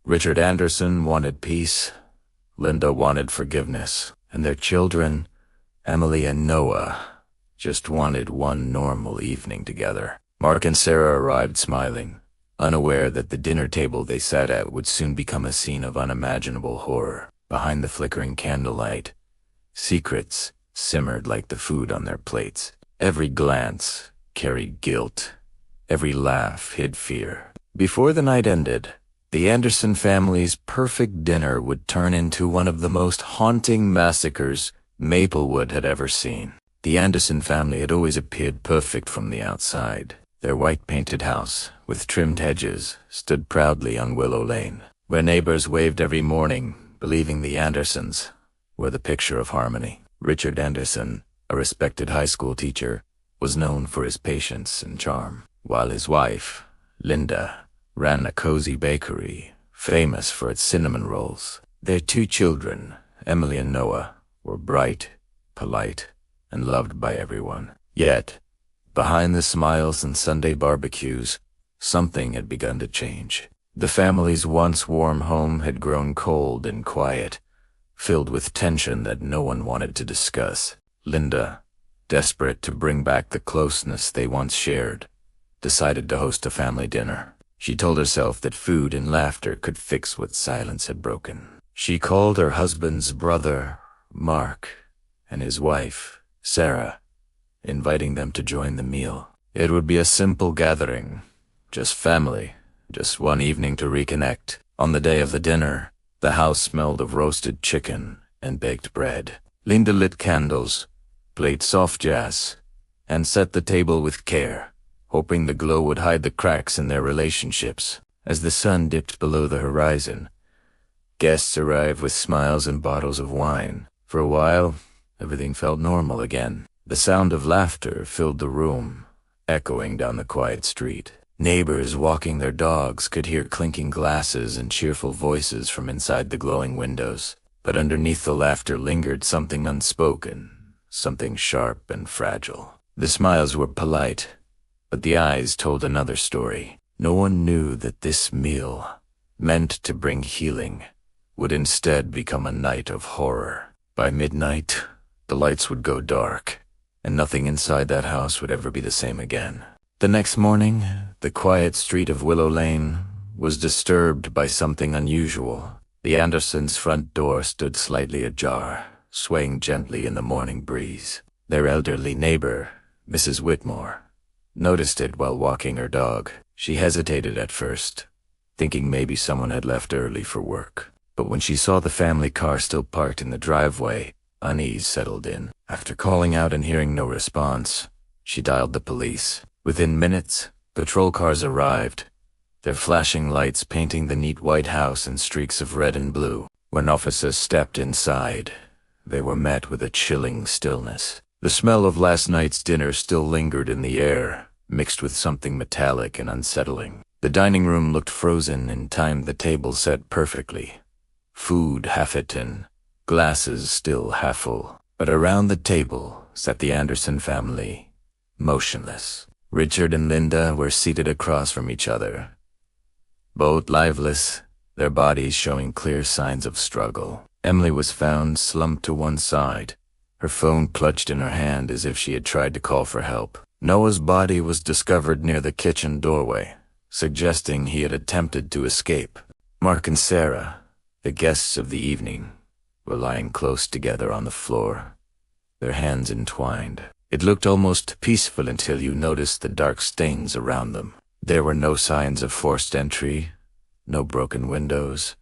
Richard Anderson wanted peace, Linda wanted forgiveness, and their children, Emily and Noah, just wanted one normal evening together. Mark and Sarah arrived smiling, unaware that the dinner table they sat at would soon become a scene of unimaginable horror. Behind the flickering candlelight, secrets simmered like the food on their plates. Every glance carried guilt. Every laugh hid fear. Before the night ended, the Anderson family's perfect dinner would turn into one of the most haunting massacres Maplewood had ever seen. The Anderson family had always appeared perfect from the outside. Their white-painted house, with trimmed hedges, stood proudly on Willow Lane, where neighbors waved every morning, believing the Andersons were the picture of harmony. Richard Anderson, a respected high school teacher, was known for his patience and charm, while his wife, Linda, ran a cozy bakery, famous for its cinnamon rolls. Their two children, Emily and Noah, were bright, polite, and loved by everyone. Yet, behind the smiles and Sunday barbecues, something had begun to change. The family's once warm home had grown cold and quiet, filled with tension that no one wanted to discuss. Linda, desperate to bring back the closeness they once shared, decided to host a family dinner. She told herself that food and laughter could fix what silence had broken. She called her husband's brother, Mark, and his wife, Sarah, inviting them to join the meal. It would be a simple gathering, just family, just one evening to reconnect. On the day of the dinner, the house smelled of roasted chicken and baked bread. Linda lit candles, played soft jazz, and set the table with care, hoping the glow would hide the cracks in their relationships. As the sun dipped below the horizon, guests arrived with smiles and bottles of wine. For a while, everything felt normal again. The sound of laughter filled the room, echoing down the quiet street. Neighbors walking their dogs could hear clinking glasses and cheerful voices from inside the glowing windows. But underneath the laughter lingered something unspoken, something sharp and fragile. The smiles were polite, but the eyes told another story. No one knew that this meal, meant to bring healing, would instead become a night of horror. By midnight, the lights would go dark, and nothing inside that house would ever be the same again. The next morning, the quiet street of Willow Lane was disturbed by something unusual. The Andersons' front door stood slightly ajar, swaying gently in the morning breeze. Their elderly neighbor, Mrs. Whitmore, noticed it while walking her dog. She hesitated at first, thinking maybe someone had left early for work. But when she saw the family car still parked in the driveway, unease settled in. After calling out and hearing no response, she dialed the police. Within minutes, patrol cars arrived, their flashing lights painting the neat white house in streaks of red and blue. When officers stepped inside, they were met with a chilling stillness. The smell of last night's dinner still lingered in the air, mixed with something metallic and unsettling. The dining room looked frozen and timed the table set perfectly. Food half-eaten, glasses still half full. But around the table sat the Anderson family, motionless. Richard and Linda were seated across from each other, both lifeless, their bodies showing clear signs of struggle. Emily was found slumped to one side, her phone clutched in her hand as if she had tried to call for help. Noah's body was discovered near the kitchen doorway, suggesting he had attempted to escape. Mark and Sarah, the guests of the evening, were lying close together on the floor, their hands entwined. It looked almost peaceful until you noticed the dark stains around them. There were no signs of forced entry, no broken windows,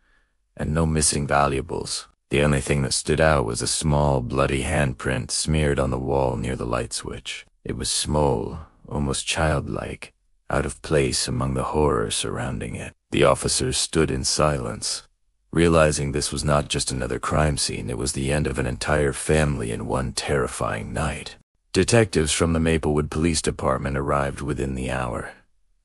and no missing valuables. The only thing that stood out was a small, bloody handprint smeared on the wall near the light switch. It was small, almost childlike, out of place among the horror surrounding it. The officers stood in silence, realizing this was not just another crime scene, it was the end of an entire family in one terrifying night. Detectives from the Maplewood Police Department arrived within the hour,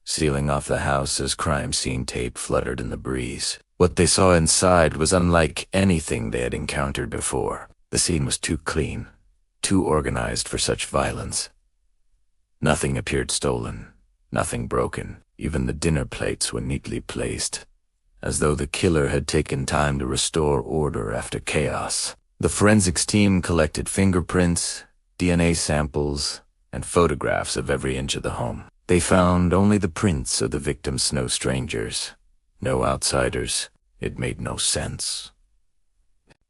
sealing off the house as crime scene tape fluttered in the breeze. What they saw inside was unlike anything they had encountered before. The scene was too clean, too organized for such violence. Nothing appeared stolen, nothing broken. Even the dinner plates were neatly placed, as though the killer had taken time to restore order after chaos. The forensics team collected fingerprints, DNA samples, and photographs of every inch of the home. They found only the prints of the victims, no strangers, no outsiders. It made no sense.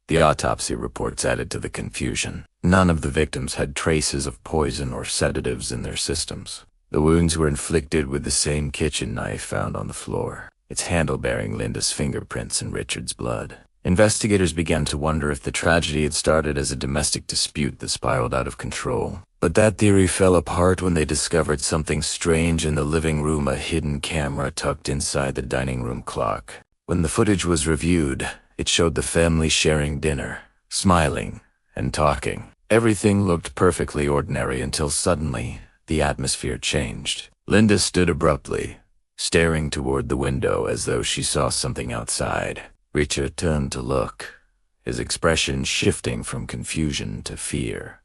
The autopsy reports added to the confusion. None of the victims had traces of poison or sedatives in their systems. The wounds were inflicted with the same kitchen knife found on the floor, its handle bearing Linda's fingerprints and Richard's blood. Investigators began to wonder if the tragedy had started as a domestic dispute that spiraled out of control. But that theory fell apart when they discovered something strange in the living room, a hidden camera tucked inside the dining room clock. When the footage was reviewed, it showed the family sharing dinner, smiling, and talking. Everything looked perfectly ordinary until suddenly, the atmosphere changed. Linda stood abruptly, staring toward the window as though she saw something outside. Richard turned to look, his expression shifting from confusion to fear.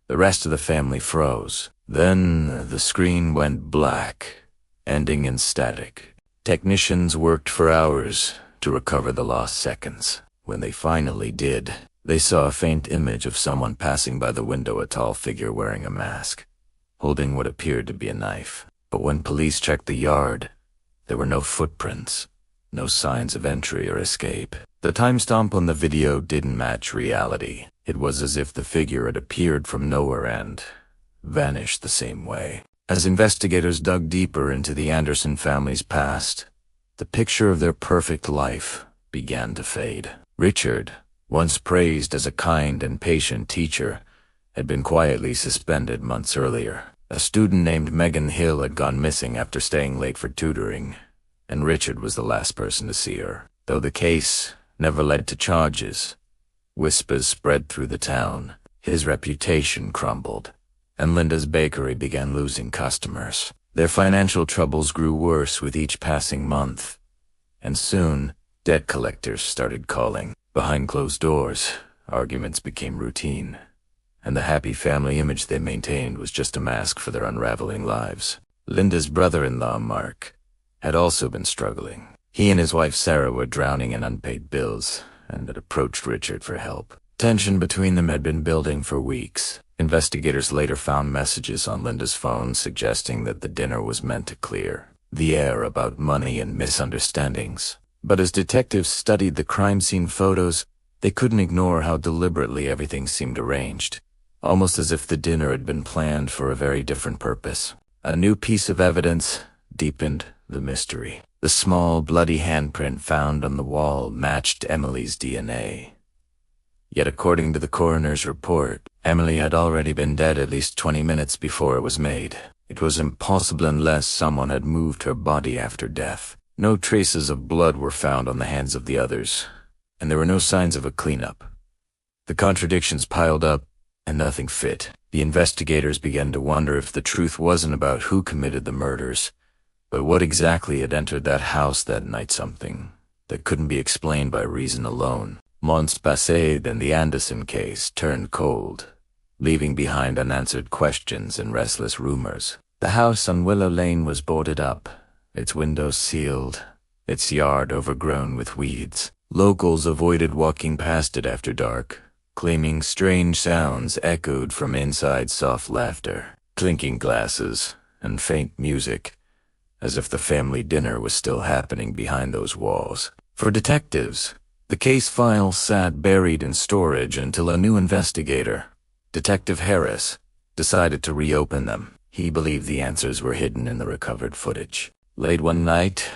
The rest of the family froze. Then the screen went black, ending in static. Technicians worked for hours to recover the lost seconds. When they finally did, they saw a faint image of someone passing by the window, a tall figure wearing a mask, holding what appeared to be a knife. But when police checked the yard, there were no footprints, no signs of entry or escape. The timestamp on the video didn't match reality. It was as if the figure had appeared from nowhere and vanished the same way. As investigators dug deeper into the Anderson family's past, the picture of their perfect life began to fade. Richard, once praised as a kind and patient teacher, had been quietly suspended months earlier. A student named Megan Hill had gone missing after staying late for tutoring, and Richard was the last person to see her. Though the case never led to charges, whispers spread through the town. His reputation crumbled, and Linda's bakery began losing customers. Their financial troubles grew worse with each passing month, and soon, debt collectors started calling. Behind closed doors, arguments became routine, and the happy family image they maintained was just a mask for their unraveling lives. Linda's brother-in-law, Mark, had also been struggling. He and his wife Sarah were drowning in unpaid bills and had approached Richard for help. Tension between them had been building for weeks. Investigators later found messages on Linda's phone suggesting that the dinner was meant to clear the air about money and misunderstandings. But as detectives studied the crime scene photos, they couldn't ignore how deliberately everything seemed arranged, almost as if the dinner had been planned for a very different purpose. A new piece of evidence deepened the mystery. The small, bloody handprint found on the wall matched Emily's DNA. Yet according to the coroner's report, Emily had already been dead at least 20 minutes before it was made. It was impossible unless someone had moved her body after death. No traces of blood were found on the hands of the others, and there were no signs of a cleanup. The contradictions piled up, and nothing fit. The investigators began to wonder if the truth wasn't about who committed the murders, but what exactly had entered that house that night, something that couldn't be explained by reason alone. Months passed and the Anderson case turned cold, leaving behind unanswered questions and restless rumors. The house on Willow Lane was boarded up, its windows sealed, its yard overgrown with weeds. Locals avoided walking past it after dark, claiming strange sounds echoed from inside, soft laughter, clinking glasses, and faint music, as if the family dinner was still happening behind those walls. For detectives, the case files sat buried in storage until a new investigator, Detective Harris, decided to reopen them. He believed the answers were hidden in the recovered footage. Late one night,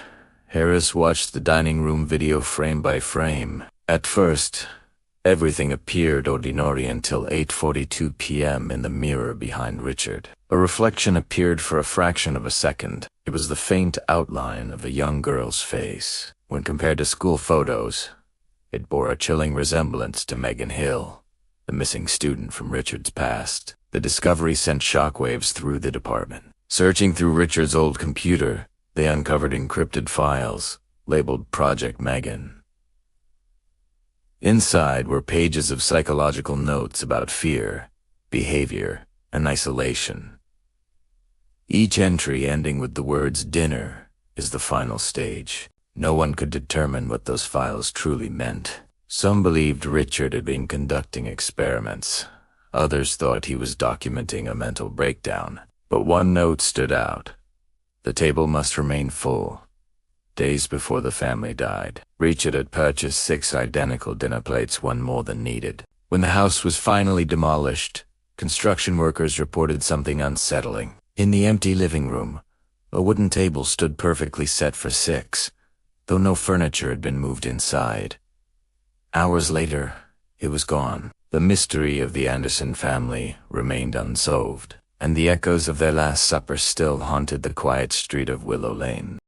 Harris watched the dining room video frame by frame. At first, everything appeared ordinary until 8:42 p.m. in the mirror behind Richard. A reflection appeared for a fraction of a second. It was the faint outline of a young girl's face. When compared to school photos, it bore a chilling resemblance to Megan Hill, the missing student from Richard's past. The discovery sent shockwaves through the department. Searching through Richard's old computer, they uncovered encrypted files, labeled Project Megan. Inside were pages of psychological notes about fear, behavior, and isolation. Each entry ending with the words "dinner" is the final stage. No one could determine what those files truly meant. Some believed Richard had been conducting experiments. Others thought he was documenting a mental breakdown. But one note stood out. The table must remain full. Days before the family died, Richard had purchased 6 identical dinner plates, one more than needed. When the house was finally demolished, construction workers reported something unsettling. In the empty living room, a wooden table stood perfectly set for 6, though no furniture had been moved inside. Hours later, it was gone. The mystery of the Anderson family remained unsolved, and the echoes of their last supper still haunted the quiet street of Willow Lane.